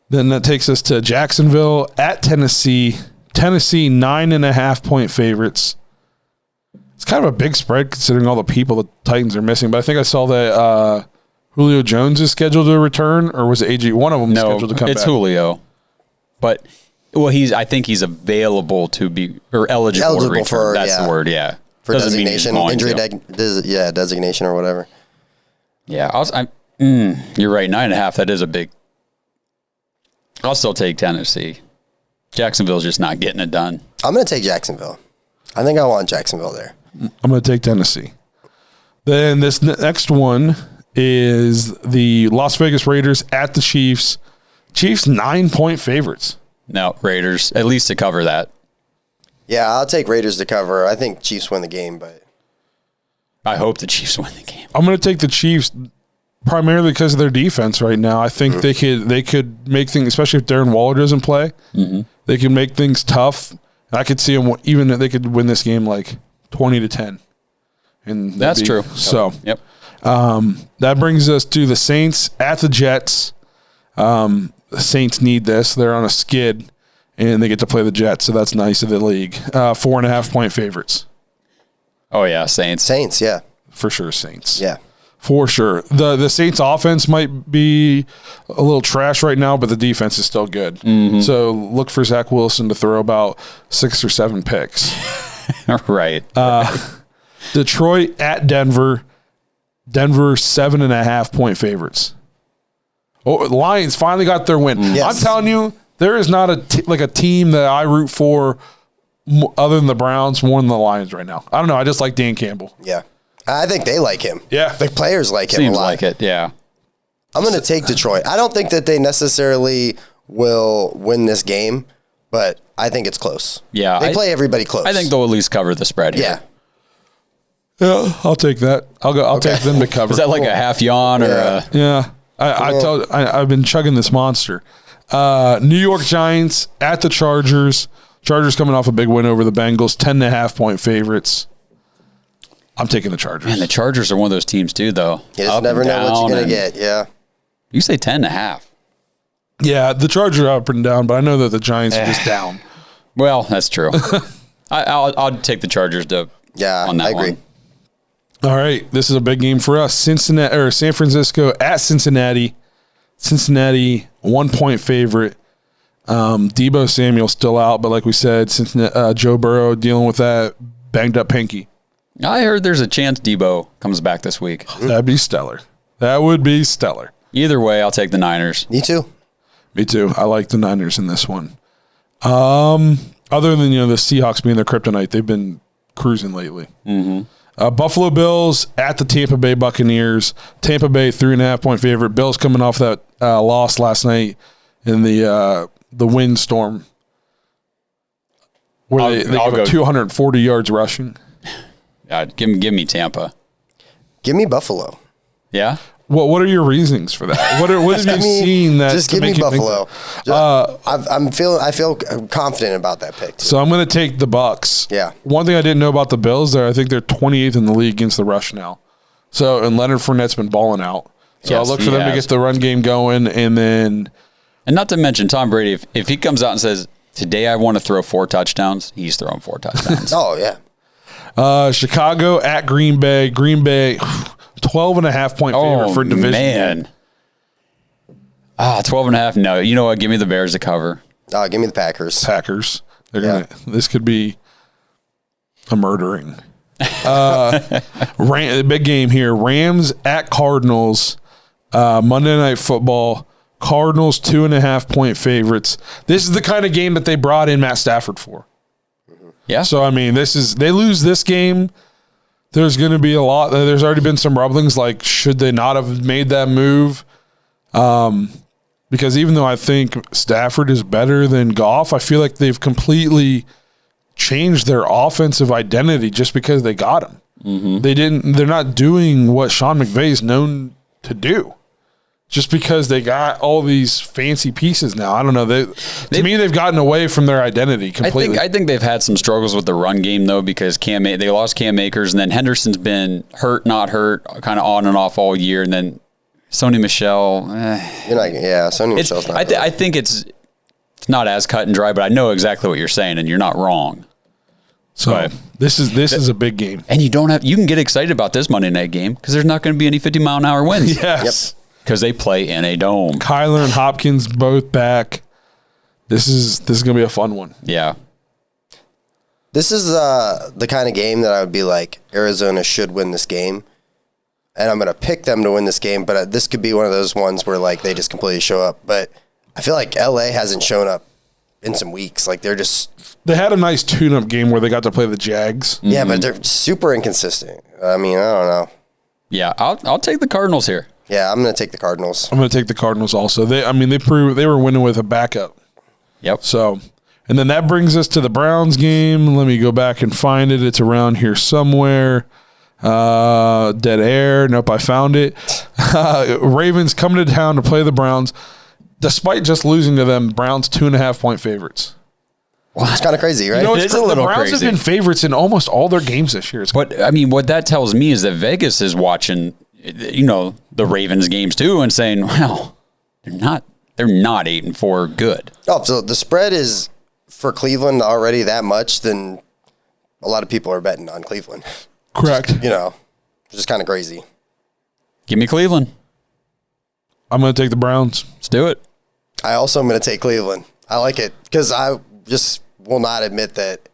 Speaker 3: Then that takes us to Jacksonville at Tennessee. Tennessee 9.5-point favorites. It's kind of a big spread considering all the people the Titans are missing. But I think I saw that Julio Jones is scheduled to return, or was it AJ? One of them scheduled to come back.
Speaker 2: It's Julio. But I think he's available to be or eligible to return. That's the word. Yeah.
Speaker 4: For
Speaker 2: Doesn't
Speaker 4: designation, injury designation or whatever.
Speaker 2: Yeah, you're right. 9.5. That is a big. I'll still take Tennessee. Jacksonville's just not getting it done.
Speaker 4: I'm going to take Jacksonville. I think I want Jacksonville there.
Speaker 3: I'm going to take Tennessee. Then this next one is the Las Vegas Raiders at the Chiefs. Chiefs 9-point favorites.
Speaker 2: No, Raiders, at least to cover that.
Speaker 4: Yeah, I'll take Raiders to cover. I think Chiefs win the game, but
Speaker 2: I hope the Chiefs win the game.
Speaker 3: I'm going to take the Chiefs primarily because of their defense right now. I think they could make things, especially if Darren Waller doesn't play, they can make things tough. I could see them even if they could win this game like 20-10. And
Speaker 2: that's true.
Speaker 3: So,
Speaker 2: yep.
Speaker 3: That brings us to the Saints at the Jets. The Saints need this. They're on a skid, and they get to play the Jets, so that's nice of the league. 4.5-point favorites.
Speaker 2: Oh, yeah, Saints.
Speaker 4: Saints, yeah.
Speaker 3: For sure, Saints.
Speaker 4: Yeah.
Speaker 3: For sure. The Saints offense might be a little trash right now, but the defense is still good. So look for Zach Wilson to throw about 6 or 7 picks.
Speaker 2: Right.
Speaker 3: Detroit at Denver. Denver 7.5-point favorites. Oh, the Lions finally got their win.
Speaker 4: Yes.
Speaker 3: I'm telling you, there is not a team that I root for other than the Browns more than the Lions right now. I don't know. I just like Dan Campbell.
Speaker 4: Yeah. I think they like him.
Speaker 3: Yeah.
Speaker 4: The players like him
Speaker 2: Seems
Speaker 4: a lot.
Speaker 2: like it, yeah.
Speaker 4: I'm going to take Detroit. I don't think that they necessarily will win this game, but I think it's close.
Speaker 2: Yeah.
Speaker 4: They play everybody close.
Speaker 2: I think they'll at least cover the spread here.
Speaker 4: Yeah.
Speaker 3: Yeah, I'll take that. I'll take them to cover.
Speaker 2: Is that like a half yawn or a...
Speaker 3: Yeah. I've been chugging this monster. New York Giants at the Chargers. Chargers coming off a big win over the Bengals, 10.5-point favorites. I'm taking the Chargers.
Speaker 2: Man, the Chargers are one of those teams too, though.
Speaker 4: You just never know what you're going to get. Yeah.
Speaker 2: You say 10.5.
Speaker 3: Yeah, the Chargers are up and down, but I know that the Giants are just down.
Speaker 2: Well, that's true. I'll take the Chargers on that
Speaker 4: I agree.
Speaker 2: one.
Speaker 3: All right, this is a big game for us. San Francisco at Cincinnati. Cincinnati 1-point favorite. Deebo Samuel still out, but like we said, Joe Burrow dealing with that banged up pinky.
Speaker 2: I heard there's a chance Debo comes back this week.
Speaker 3: That'd be stellar. That would be stellar.
Speaker 2: Either way, I'll take the Niners.
Speaker 4: Me too.
Speaker 3: Me too. I like the Niners in this one. Other than the Seahawks being their kryptonite, they've been cruising lately. Buffalo Bills at the Tampa Bay Buccaneers. Tampa Bay 3.5-point favorite. Bills coming off that loss last night in the windstorm, where they go 240 yards rushing.
Speaker 2: Give me Tampa.
Speaker 4: Give me Buffalo.
Speaker 2: Yeah.
Speaker 3: What are your reasonings for that? What have you seen that
Speaker 4: just give me Buffalo? I feel confident about that pick too.
Speaker 3: So I'm going to take the Bucs.
Speaker 4: Yeah.
Speaker 3: One thing I didn't know about the Bills, I think they're 28th in the league against the rush now. So and Leonard Fournette's been balling out. So I'll look for them to get the run game going, and
Speaker 2: not to mention Tom Brady. If he comes out and says today I want to throw 4 touchdowns, he's throwing 4 touchdowns.
Speaker 4: Oh yeah.
Speaker 3: Chicago at Green Bay. Green Bay, 12.5-point favorite for division.
Speaker 2: Man. 12.5. No, you know what? Give me the Bears to cover.
Speaker 4: Give me the Packers.
Speaker 3: They're gonna. This could be a murdering. The big game here. Rams at Cardinals. Monday Night Football. Cardinals 2.5-point favorites. This is the kind of game that they brought in Matt Stafford for.
Speaker 2: Yeah.
Speaker 3: So I mean, they lose this game, there's going to be a lot. There's already been some rumblings like, should they not have made that move? Because even though I think Stafford is better than Goff, I feel like they've completely changed their offensive identity just because they got him. Mm-hmm. They're not doing what Sean McVay is known to do. Just because they got all these fancy pieces now. I don't know. To me, they've gotten away from their identity completely.
Speaker 2: I think they've had some struggles with the run game, though, because they lost Cam Akers, and then Henderson's been hurt, not hurt, kind of on and off all year, and then Sony Michel.
Speaker 4: Sony Michel's not
Speaker 2: I think it's not as cut and dry, but I know exactly what you're saying, and you're not wrong.
Speaker 3: So this is a big game.
Speaker 2: And you can get excited about this Monday night game because there's not going to be any 50-mile-an-hour winds.
Speaker 3: Yes.
Speaker 4: Yep.
Speaker 2: Because they play in a dome.
Speaker 3: Kyler and Hopkins both back. This is going to be a fun one.
Speaker 2: Yeah.
Speaker 4: This is the kind of game that I would be like, Arizona should win this game. And I'm going to pick them to win this game, but this could be one of those ones where like they just completely show up. But I feel like LA hasn't shown up in some weeks. Like
Speaker 3: they had a nice tune-up game where they got to play the Jags.
Speaker 4: Yeah, but they're super inconsistent. I mean, I don't know.
Speaker 2: Yeah, I'll take the Cardinals here.
Speaker 4: Yeah, I'm going to take the Cardinals.
Speaker 3: I'm going to take the Cardinals also. They proved they were winning with a backup.
Speaker 2: Yep.
Speaker 3: So, and then that brings us to the Browns game. Let me go back and find it. It's around here somewhere. Dead air. Nope, I found it. Ravens coming to town to play the Browns. Despite just losing to them, Browns 2.5-point favorites.
Speaker 4: Well, it's kind of crazy, right?
Speaker 2: It's a little
Speaker 3: the Browns
Speaker 2: crazy.
Speaker 3: have been favorites in almost all their games this year.
Speaker 2: But I mean, what that tells me is that Vegas is watching, the Ravens games too, and saying, "Well, they're not 8-4 good."
Speaker 4: Oh, so the spread is for Cleveland already that much, then a lot of people are betting on Cleveland.
Speaker 3: Correct.
Speaker 4: Just kind of crazy.
Speaker 2: Give me Cleveland.
Speaker 3: I'm going to take the Browns.
Speaker 2: Let's do it.
Speaker 4: I also am going to take Cleveland. I like it because I just will not admit that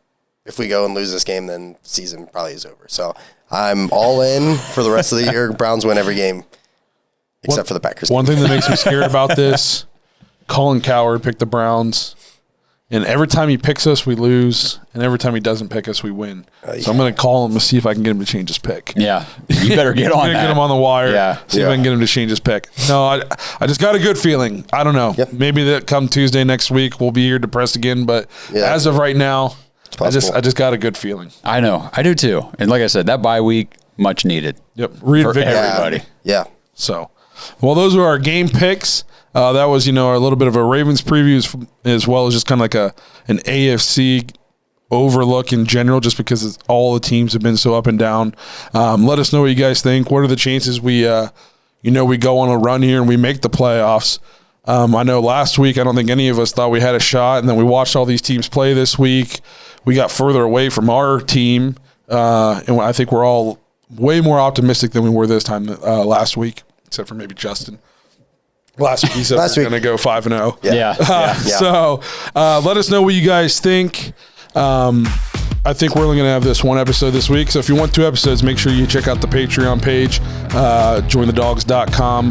Speaker 4: if we go and lose this game, then season probably is over. So I'm all in for the rest of the year. Browns win every game except for the Packers.
Speaker 3: One thing that makes me scared about this, Colin Cowherd picked the Browns, and every time he picks us, we lose, and every time he doesn't pick us, we win. So I'm going to call him to see if I can get him to change his pick.
Speaker 2: Yeah, you better get on that.
Speaker 3: Get him on the wire.
Speaker 2: Yeah.
Speaker 3: See if I can get him to change his pick. No, I just got a good feeling. I don't know.
Speaker 4: Yep.
Speaker 3: Maybe that come Tuesday next week we'll be here depressed again. But as of right now, I just got a good feeling.
Speaker 2: I know. I do too. And like I said, that bye week, much needed.
Speaker 3: Yep.
Speaker 2: For everybody.
Speaker 4: Yeah.
Speaker 3: So, well, those are our game picks. That was, a little bit of a Ravens preview as well as just kind of like an AFC overlook in general, just because all the teams have been so up and down. Let us know what you guys think. What are the chances we go on a run here and we make the playoffs? I know last week, I don't think any of us thought we had a shot, and then we watched all these teams play this week. We got further away from our team, and I think we're all way more optimistic than we were this time last week, except for maybe Justin. Last week he said we're going to go 5-0.
Speaker 2: Yeah.
Speaker 3: So let us know what you guys think. I think we're only going to have this one episode this week. So if you want 2 episodes, make sure you check out the Patreon page, jointhedawgs.com,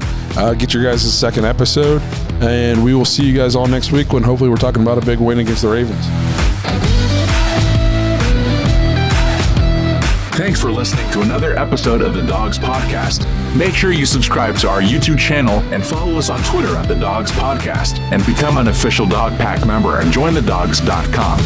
Speaker 3: get your guys' second episode. And we will see you guys all next week when hopefully we're talking about a big win against the Ravens.
Speaker 5: Thanks for listening to another episode of the Dawgs Podcast. Make sure you subscribe to our YouTube channel and follow us on Twitter at the Dawgs Podcast, and become an official Dog Pack member at jointhedawgs.com.